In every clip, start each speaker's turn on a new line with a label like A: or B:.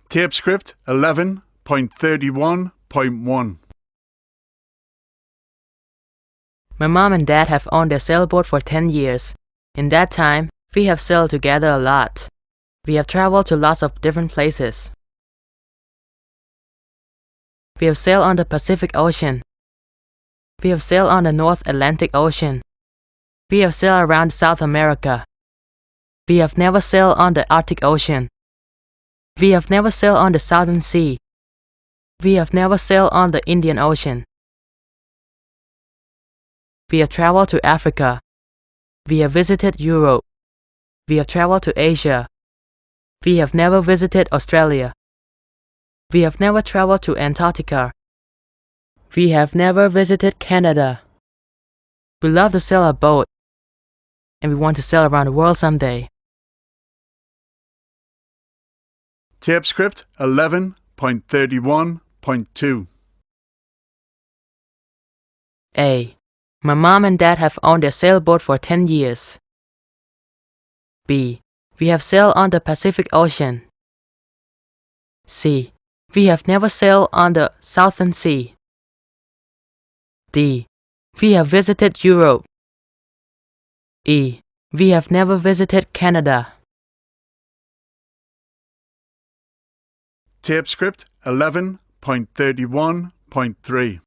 A: Tape script 11.31.1.
B: My mom and dad have owned their sailboat for 10 years. In that time, we have sailed together a lot. We have traveled to lots of different places. We have sailed on the Pacific Ocean. We have sailed on the North Atlantic Ocean. We have sailed around South America. We have never sailed on the Arctic Ocean. We have never sailed on the Southern Sea. We have never sailed on the Indian Ocean. We have traveled to Africa. We have visited Europe. We have traveled to Asia. We have never visited Australia. We have never traveled to Antarctica. We have never visited Canada. We love to sail a boat, and we want to sail around the world someday.
A: Tape script 11.31.2.
B: A. My mom and dad have owned their sailboat for 10 years. B. We have sailed on the Pacific Ocean. C. We have never sailed on the Southern Sea. D. We have visited Europe. E. We have never visited Canada.
A: Tape script 11.31.3.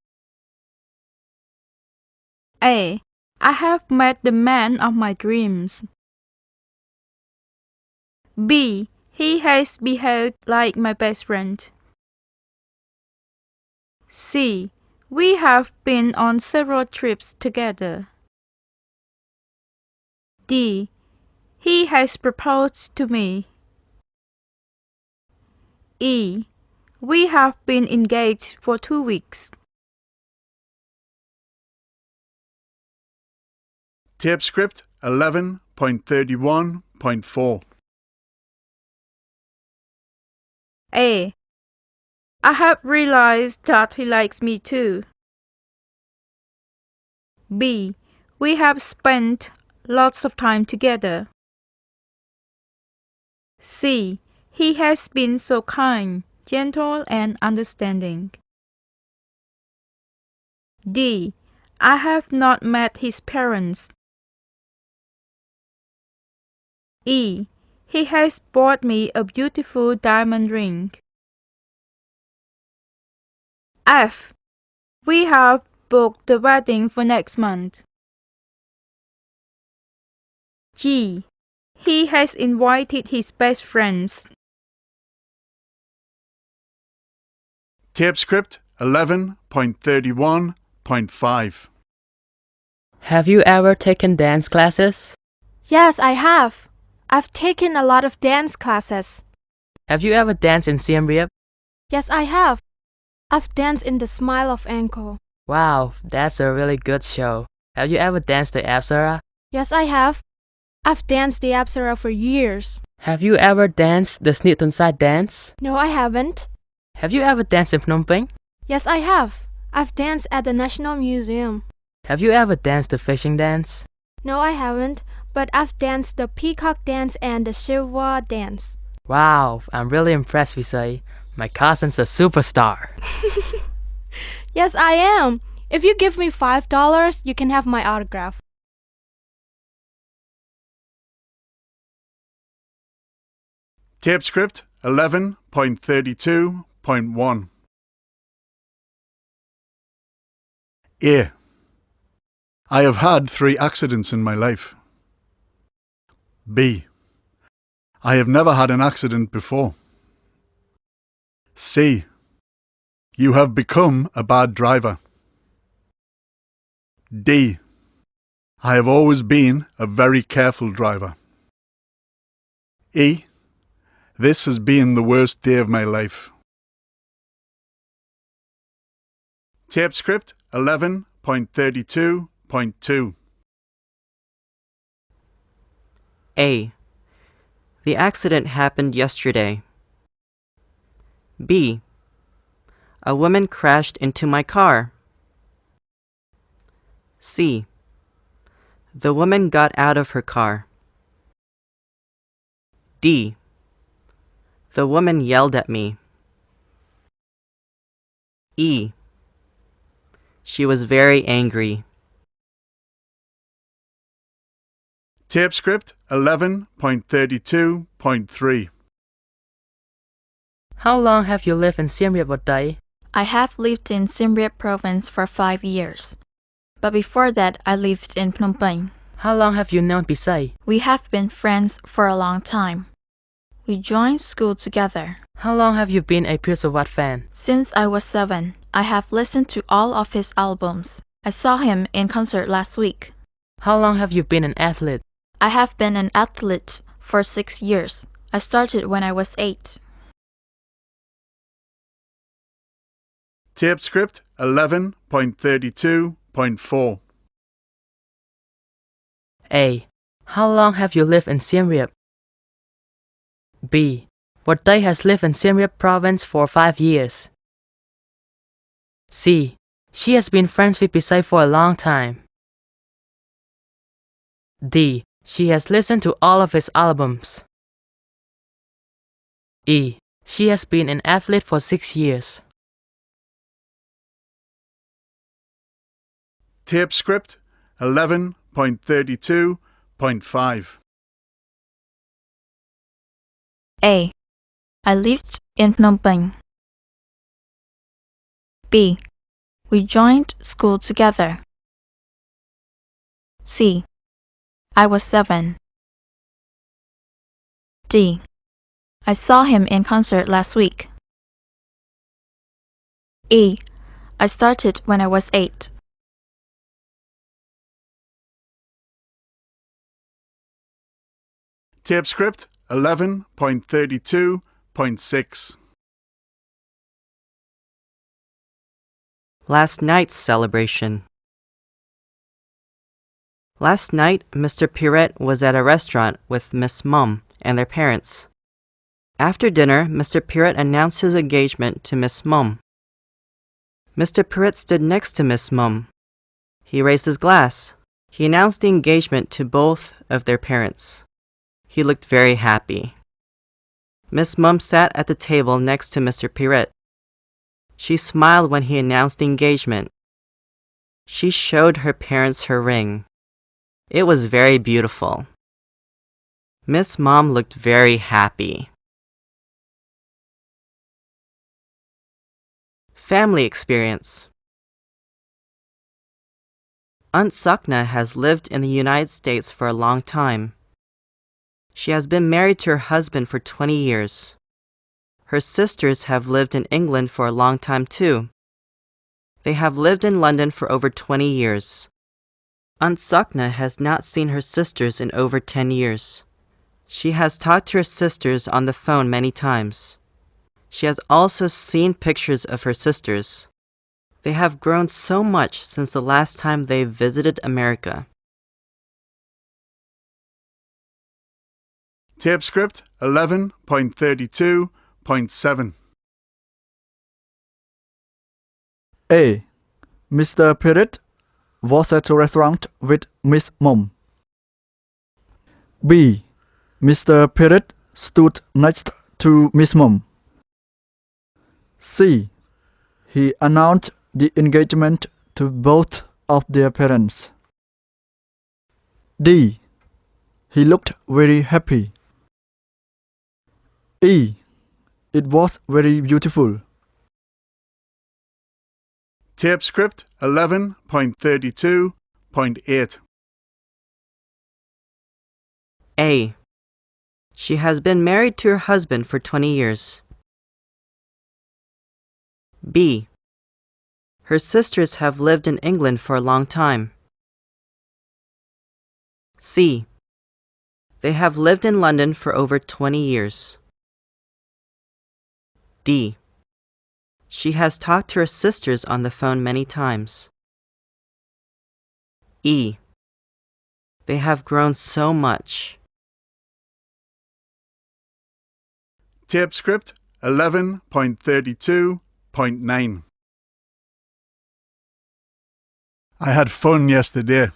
C: A. I have met the man of my dreams. B. He has behaved like my best friend. C. We have been on several trips together. D. He has proposed to me. E. We have been engaged for 2 weeks.
A: Tape script 11.31.4.
C: A. I have realized that he likes me too. B. We have spent lots of time together. C. He has been so kind, gentle, and understanding. D. I have not met his parents. E. He has bought me a beautiful diamond ring. F. We have booked the wedding for next month. G. He has invited his best friends.
A: Tape script 11.31.5.
B: Have you ever taken dance classes?
D: Yes, I have. I've taken a lot of dance classes.
B: Have you ever danced in Siem Reap?
D: Yes, I have. I've danced in the Smile of Angkor.
B: Wow, that's a really good show. Have you ever danced the Apsara?
D: Yes, I have. I've danced the Apsara for years.
B: Have you ever danced the Snitonside dance?
D: No, I haven't.
B: Have you ever danced in Phnom Penh?
D: Yes, I have. I've danced at the National Museum.
B: Have you ever danced the fishing dance?
D: No, I haven't, but I've danced the peacock dance and the Shilwa dance.
B: Wow, I'm really impressed, Visay. My cousin's a superstar.
D: Yes, I am. If you give me $5, you can have my autograph.
A: Tape script 11.32.1. A. I have had 3 accidents in my life. B. I have never had an accident before. C. You have become a bad driver. D. I have always been a very careful driver. E. This has been the worst day of my life. Tape script 11.32.2.
E: A. The accident happened yesterday. B. A woman crashed into my car. C. The woman got out of her car. D. The woman yelled at me. E. She was very angry.
A: Tape script 11.32.3.
B: How long have you lived in Siem Reap một day?
F: I have lived in Siem Reap province for 5 years. But before that, I lived in Phnom Penh.
B: How long have you known Pisay?
F: We have been friends for a long time. We joined school together.
B: How long have you been a Pir Sawat fan?
F: Since I was 7, I have listened to all of his albums. I saw him in concert last week.
B: How long have you been an athlete?
F: I have been an athlete for 6 years. I started when I was 8.
A: Tape script 11.32.4.
B: A. How long have you lived in Siem Reap? B. What day has lived in Siem Reap province for 5 years? C. She has been friends with Pisay for a long time. D. She has listened to all of his albums. E. She has been an athlete for 6 years.
A: Tape script 11.32.5.
F: A. I lived in Phnom Penh. B. We joined school together. C. I was 7. D. I saw him in concert last week. E. I started when I was 8.
A: Tape script 11.32.6.
E: Last night's celebration. Last night, Mr. Pirret was at a restaurant with Miss Mum and their parents. After dinner, Mr. Pirret announced his engagement to Miss Mum. Mr. Pirret stood next to Miss Mum. He raised his glass. He announced the engagement to both of their parents. He looked very happy. Miss Mum sat at the table next to Mr. Pirret. She smiled when he announced the engagement. She showed her parents her ring. It was very beautiful. Miss Mum looked very happy. Family experience. Aunt Sakna has lived in the United States for a long time. She has been married to her husband for 20 years. Her sisters have lived in England for a long time too. They have lived in London for over 20 years. Aunt Sakna has not seen her sisters in over 10 years. She has talked to her sisters on the phone many times. She has also seen pictures of her sisters. They have grown so much since the last time they visited America.
A: Tape script 11.32.7.
G: A. Mr. Pirret was at a restaurant with Miss Mum. B. Mr. Pirret stood next to Miss Mum. C. He announced the engagement to both of their parents. D. He looked very happy. E. It was very beautiful.
A: Tape script 11.32.8.
E: A. She has been married to her husband for 20 years. B. Her sisters have lived in England for a long time. C. They have lived in London for over 20 years. D. She has talked to her sisters on the phone many times. E. They have grown so much.
A: Tape script 11.32.9. I had fun yesterday.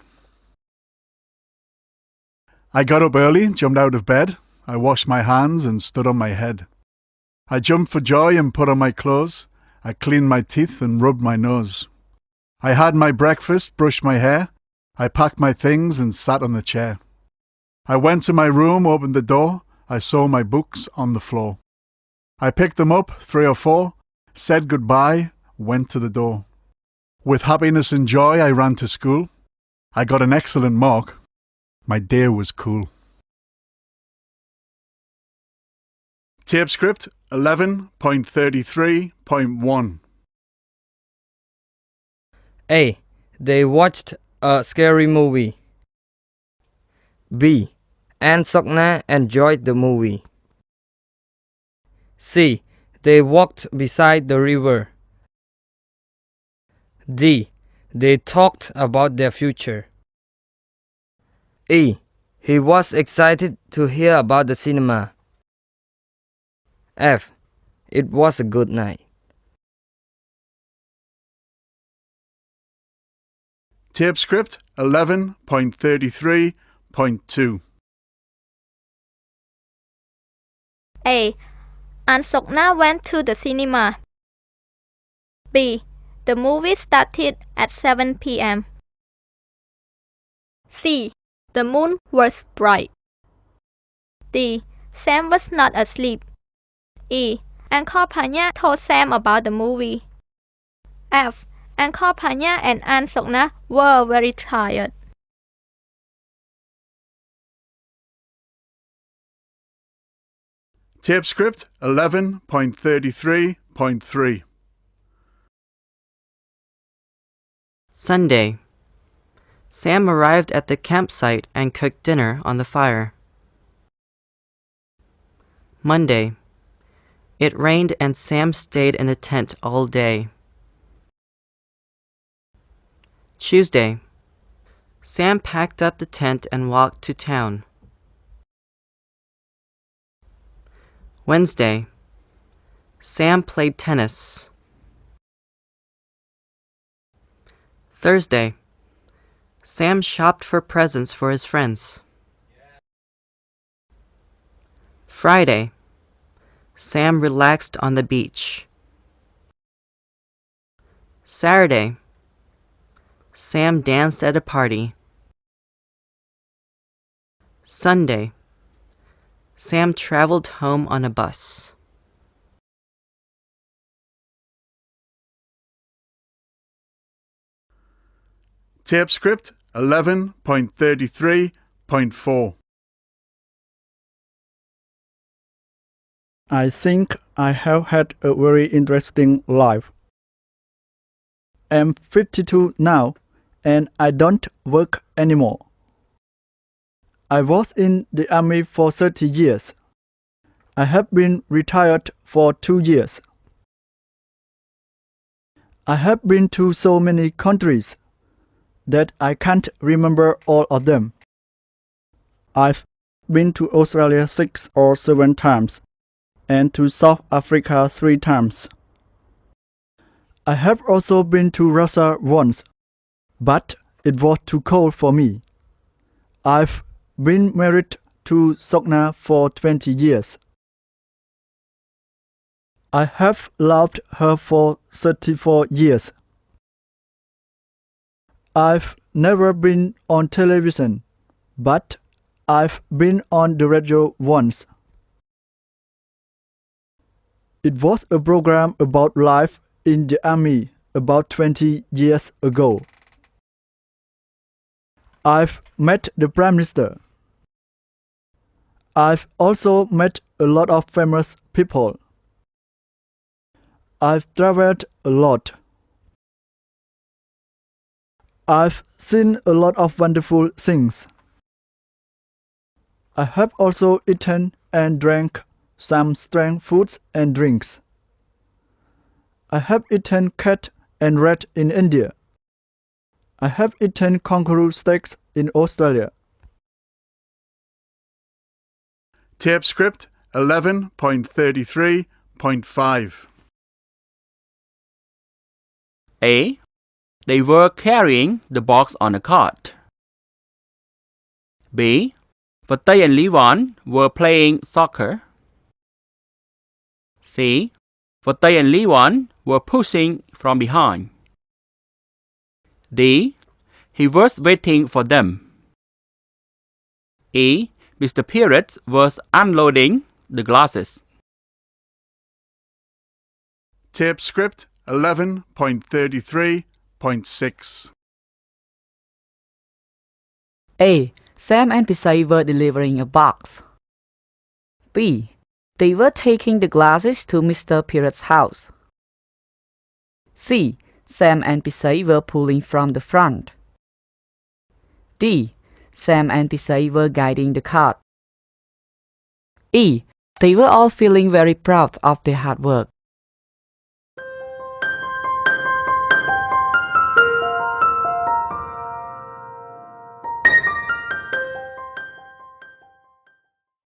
A: I got up early, jumped out of bed. I washed my hands and stood on my head. I jumped for joy and put on my clothes. I cleaned my teeth and rubbed my nose. I had my breakfast, brushed my hair. I packed my things and sat on the chair. I went to my room, opened the door. I saw my books on the floor. I picked them up, 3 or 4, said goodbye, went to the door. With happiness and joy, I ran to school. I got an excellent mark. My day was cool. Tape script 11.33.1.
H: A. They watched a scary movie. B. Anne Sokna enjoyed the movie. C. They walked beside the river. D. They talked about their future. E. He was excited to hear about the cinema. F. It was a good night.
A: Tape script 11.33.2.
I: A. Aunt Sokna went to the cinema. B. The movie started at 7 p.m. C. The moon was bright. D. Sam was not asleep. E. Uncle Panya told Sam about the movie. F. Uncle Panya and Aunt Sokna were very tired.
A: Tape script 11.33.3.
E: Sunday. Sam arrived at the campsite and cooked dinner on the fire. Monday. It rained and Sam stayed in the tent all day. Tuesday. Sam packed up the tent and walked to town. Wednesday. Sam played tennis. Thursday. Sam shopped for presents for his friends. Friday. Sam relaxed on the beach. Saturday. Sam danced at a party. Sunday. Sam traveled home on a bus.
A: Tape script 11.33.4.
G: I think I have had a very interesting life. I'm 52 now, and I don't work anymore. I was in the army for 30 years. I have been retired for 2 years. I have been to so many countries that I can't remember all of them. I've been to Australia 6 or 7 times, and to South Africa 3 times. I have also been to Russia once, but it was too cold for me. I've been married to Sokna for 20 years. I have loved her for 34 years. I've never been on television, but I've been on the radio once. It was a program about life in the army about 20 years ago. I've met the Prime Minister. I've also met a lot of famous people. I've traveled a lot. I've seen a lot of wonderful things. I have also eaten and drank some strange foods and drinks. I have eaten cat and rat in India. I have eaten kangaroo steaks in Australia.
A: Tape script 11.33.5.
J: A. They were carrying the box on a cart. B. Fatay and Livon were playing soccer. C. Fatay and Leon were pushing from behind. D. He was waiting for them. E. Mr. Pirret was unloading the glasses.
A: Tape script 11.33.6.
K: A. Sam and Pisai were delivering a box. B. They were taking the glasses to Mr. Pirret's house. C. Sam and Pisai were pulling from the front. D. Sam and Pisai were guiding the cart. E. They were all feeling very proud of their hard work.